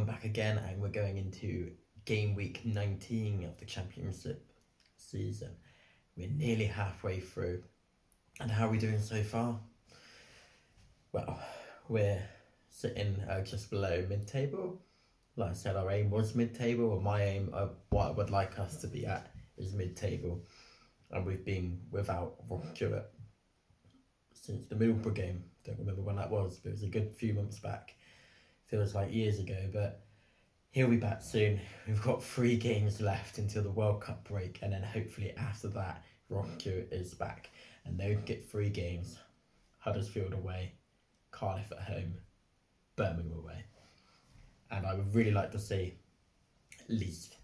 I'm back again, and we're going into game week 19 of the Championship season. We're nearly halfway through, and how are we doing so far? Well, we're sitting just below mid-table. Like I said, our aim was mid-table, or my aim of what I would like us to be at is mid-table, and we've been without Roger since the Millwall game. Don't remember when that was, but it was a good few months back. Feels like years ago, but he'll be back soon. We've got 3 games left until the World Cup break, and then hopefully after that, Roger is back, and they'll get 3 games: Huddersfield away, Cardiff at home, Birmingham away. And I would really like to see at least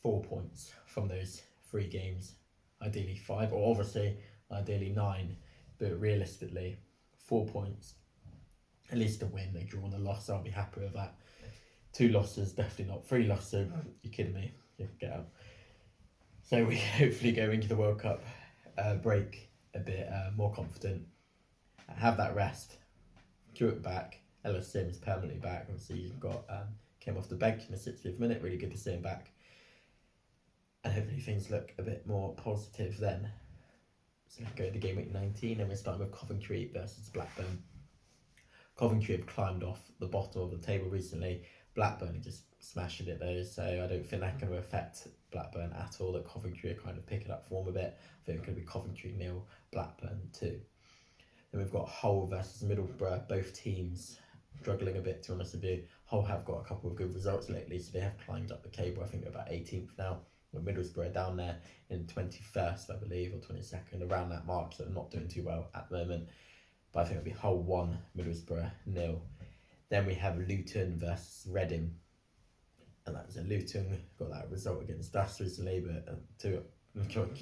4 points from those 3 games, ideally 5, or obviously ideally 9, but realistically 4 points. At least a win. They draw on a loss, I'll be happy with that. 2 losses, definitely not. 3 losses, you're kidding me. You get out. So we hopefully go into the World Cup break a bit more confident. Have that rest. Jewett back. Ellis Sims permanently back. Obviously, you've got came off the bench in the 60th minute. Really good to see him back. And hopefully things look a bit more positive then. So let's go to game week 19, and we're starting with Coventry versus Blackburn. Coventry have climbed off the bottom of the table recently. Blackburn are just smashing it though, so I don't think that's going to affect Blackburn at all. That Coventry are kind of picking up form a bit. I think it's going to be Coventry 0, Blackburn 2. Then we've got Hull versus Middlesbrough. Both teams struggling a bit, to be honest with you. Hull have got a couple of good results lately, so they have climbed up the table. I think they're about 18th now. With Middlesbrough down there in 21st, I believe, or 22nd, around that mark, so they're not doing too well at the moment. But I think it'll be Hull 1, Middlesbrough 0. Then we have Luton versus Reading. And that's a Luton got that result against us recently, but to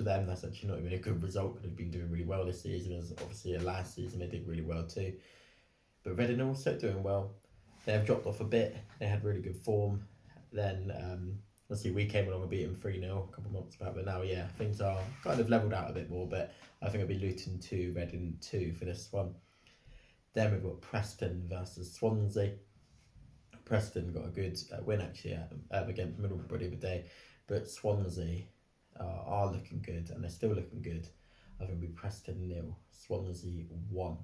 them, that's actually not even a good result. Could have been doing really well this season, as obviously last season they did really well too. But Reading are also doing well. They have dropped off a bit. They had really good form. Then obviously we came along and beat them 3-0 a couple of months back, but now things are kind of levelled out a bit more. But I think it'll be Luton 2, Reading 2 for this one. Then we've got Preston versus Swansea. Preston got a good win actually against Middlesbrough the other day, but Swansea are looking good, and they're still looking good. I think it'll be Preston 0, Swansea 1.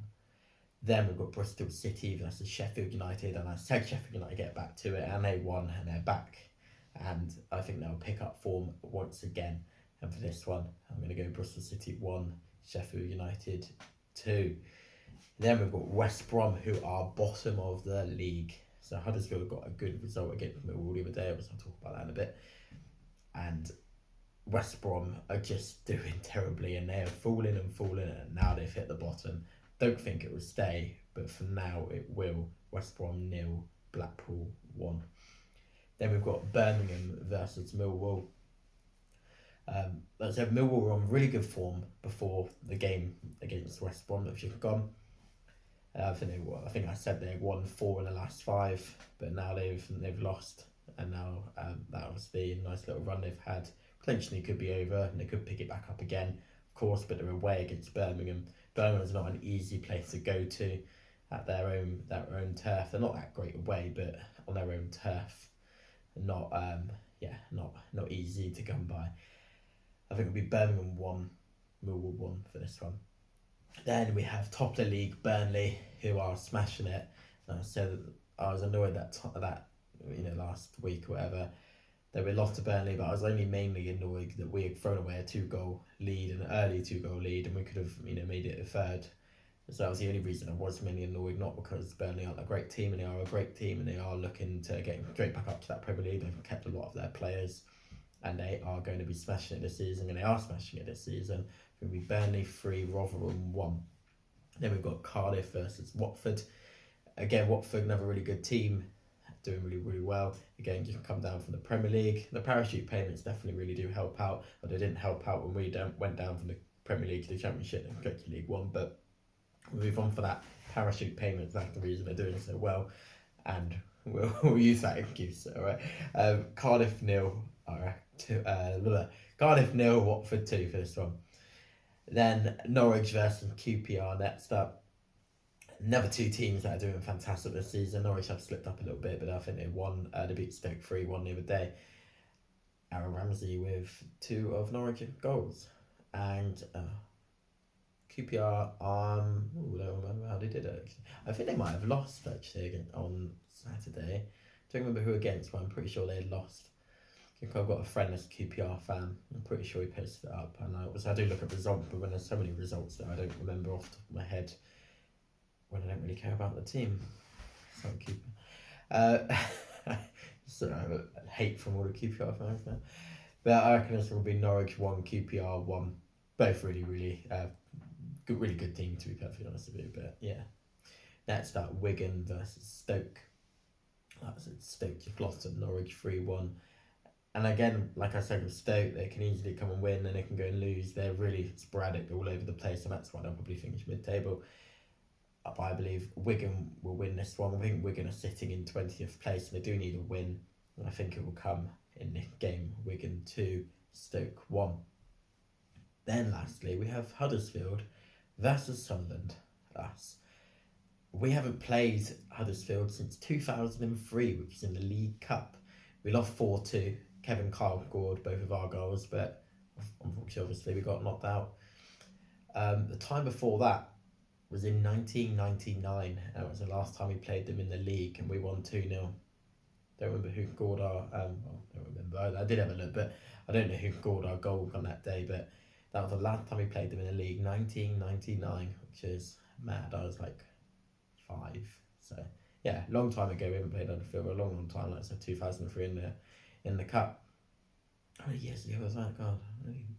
Then we've got Bristol City versus Sheffield United, and I said Sheffield United get back to it, and they won, and they're back. And I think they'll pick up form once again. And for this one, I'm going to go Bristol City 1, Sheffield United 2. Then we've got West Brom, who are bottom of the league. So Huddersfield got a good result against Millwall the other day. I'll talk about that in a bit. And West Brom are just doing terribly, and they are falling, and now they've hit the bottom. Don't think it will stay, but for now it will. West Brom 0, Blackpool 1. Then we've got Birmingham versus Millwall. Let's have Millwall were on really good form before the game against West Brom that you've gone. I think I said they won 4 in the last 5, but now they've lost, and now that obviously a nice little run they've had potentially could be over, and they could pick it back up again, of course. But they're away against Birmingham. Birmingham's not an easy place to go to at their own turf. They're not that great away, but on their own turf, not easy to come by. I think it'll be Birmingham 1, Millwall 1 for this one. Then we have top of the league Burnley, who are smashing it. So I was annoyed that last week or whatever that we lost to Burnley, but I was only mainly annoyed that we had thrown away a 2-goal lead, an early 2-goal lead, and we could have made it a third. So that was the only reason I was mainly annoyed, not because Burnley aren't a great team, and they are a great team, and they are looking to get straight back up to that Premier League. They've kept a lot of their players, and they are going to be smashing it this season, and they are smashing it this season. It will be Burnley 3, Rotherham 1. Then we've got Cardiff versus Watford. Again, Watford, another really good team, doing really, really well. Again, just come down from the Premier League. The parachute payments definitely really do help out, but they didn't help out when we went down from the Premier League to the Championship and straight to League One. But we'll move on for that. Parachute payments, that's the reason they're doing so well, and we'll use that excuse. All right. Cardiff 0, Cardiff 0, Watford 2 for this one. Then Norwich versus QPR next up. Another two teams that are doing fantastic this season. Norwich have slipped up a little bit, but I think they won. They beat Stoke 3-1 the other day. Aaron Ramsey with 2 of Norwich goals. And QPR, I don't remember how they did it. Actually. I think they might have lost actually on Saturday. Don't remember who against, but I'm pretty sure they had lost. I think I've got a friend that's a QPR fan. I'm pretty sure he posted it up. And I do look at results, but when there's so many results that I don't remember off the top of my head, when I don't really care about the team. So so hate from all the QPR fans now. But I reckon this will be Norwich 1, QPR 1. Both really good team, to be perfectly honest with you. But yeah, next up, Wigan versus Stoke. That's it. Stoke just lost to Norwich 3-1. And again, like I said with Stoke, they can easily come and win and they can go and lose. They're really sporadic all over the place, and that's why they'll probably finish mid-table. I believe Wigan will win this one. I think Wigan are sitting in 20th place and they do need a win. And I think it will come in this game. Wigan 2, Stoke 1. Then lastly, we have Huddersfield versus Sunderland. We haven't played Huddersfield since 2003, which is in the League Cup. We lost 4-2. Kevin Kyle scored both of our goals, but unfortunately, obviously, we got knocked out. The time before that was in 1999. That was the last time we played them in the league, and we won 2-0. Don't remember who scored our... don't remember. I did have a look, but I don't know who scored our goal on that day, but that was the last time we played them in the league, 1999, which is mad. I was like 5. So, yeah, long time ago. We haven't played Huddersfield for a long time. Like I said, 2003 in the cup. How many years ago was that? God,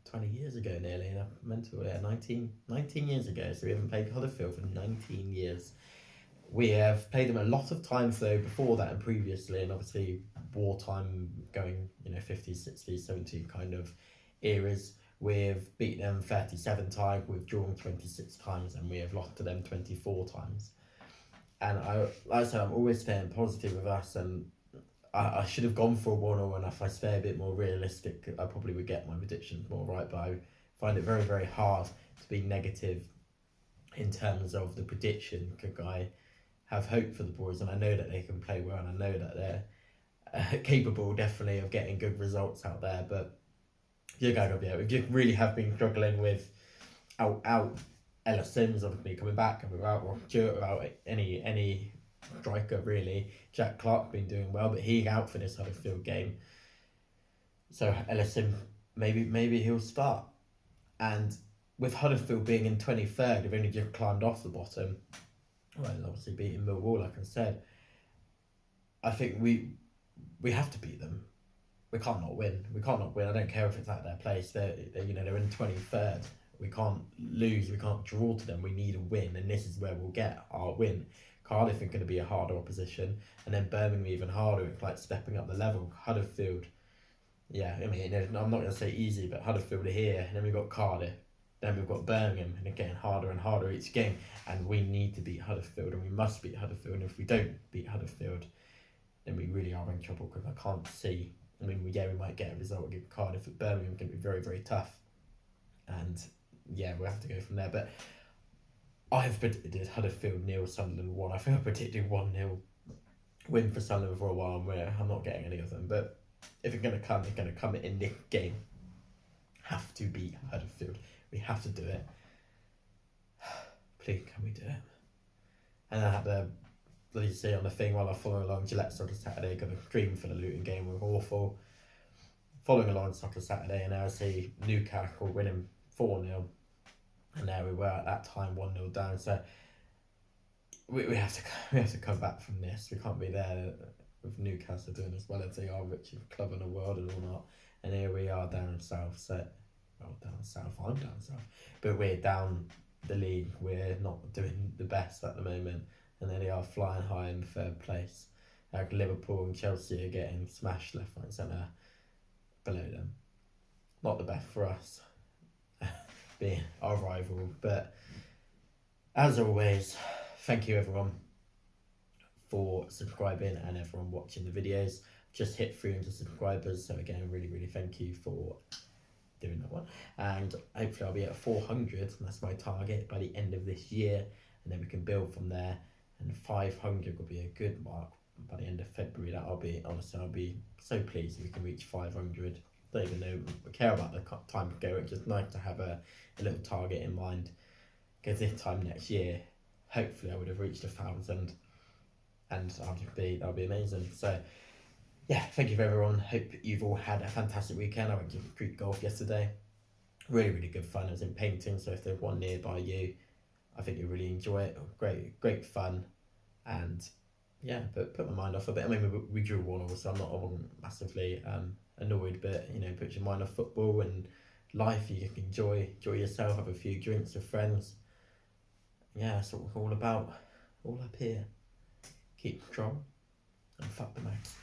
20 years ago nearly. Mental, yeah, 19 years ago. So we haven't played Huddersfield for 19 years. We have played them a lot of times though before that and previously, and obviously wartime going, 50s, 60s, 70s kind of eras. We've beaten them 37 times, we've drawn 26 times, and we have lost to them 24 times. And like I said, I'm always staying positive with us, and I should have gone for a 1-0, and if I stay a bit more realistic, I probably would get my predictions more right, but I find it very, very hard to be negative in terms of the prediction, because I have hope for the boys, and I know that they can play well, and I know that they're capable, definitely, of getting good results out there, but you gotta be able. You really have been struggling with out Ella Sims obviously coming back, and without Ross Stewart, without any striker really. Jack Clark been doing well, but he out for this Huddersfield game. So Ella Sims, maybe he'll start. And with Huddersfield being in 23rd, they've only just climbed off the bottom. Well, obviously beating Millwall, like I said. I think we have to beat them. We can't not win. I don't care if it's at their place. They're in 23rd. We can't lose. We can't draw to them. We need a win, and this is where we'll get our win. Cardiff is going to be a harder opposition, and then Birmingham even harder. It's like stepping up the level. Huddersfield, yeah. I mean, I'm not going to say easy, but Huddersfield are here, and then we've got Cardiff, then we've got Birmingham, and it's getting harder and harder each game. And we need to beat Huddersfield, and we must beat Huddersfield. And if we don't beat Huddersfield, then we really are in trouble, because I can't see. I mean, we might get a result against Cardiff, but Birmingham can be very, very tough. And yeah, we'll have to go from there. But I have predicted Huddersfield 0, Sunderland 1. I think I predicted 1-0 win for Sunderland for a while, where I'm not getting any of them. But if it's going to come, it's going to come in this game. Have to beat Huddersfield. We have to do it. Please, can we do it? And I had to, like you see on the thing while I follow along, Gillette Soccer Saturday, got a stream for the Luton game, was awful. Following along Soccer Saturday, and now I see Newcastle winning 4-0. And there we were at that time 1-0 down. So we have to come back from this. We can't be there with Newcastle doing as well as they are, richest club in the world and all that. And here we are down south. So down south. I'm down south, but we're down the league. We're not doing the best at the moment, and then they are flying high in 3rd place. Like Liverpool and Chelsea are getting smashed left, right, centre below them. Not the best for us, being our rival. But as always, thank you everyone for subscribing and everyone watching the videos. Just hit 300 subscribers, so again, really, really thank you for doing that one. And hopefully I'll be at 400, and that's my target by the end of this year. and then we can build from there. And 500 will be a good mark by the end of February. I'll be so pleased if we can reach 500. Don't even know we care about the time of go. It's just nice to have a little target in mind, because this time next year, hopefully I would have reached 1,000, and that'll be amazing. So yeah, thank you for everyone. Hope you've all had a fantastic weekend. I went to Greek golf yesterday. Really good fun. I was in painting, so if there's one nearby you, I think you'll really enjoy it. Great fun, and yeah, but put my mind off a bit. I mean, we drew 1-1, so I wasn't massively annoyed, but put your mind off football and life. You can enjoy yourself, have a few drinks with friends. Yeah, that's what we're all about. All up here. Keep control and fuck the mouth.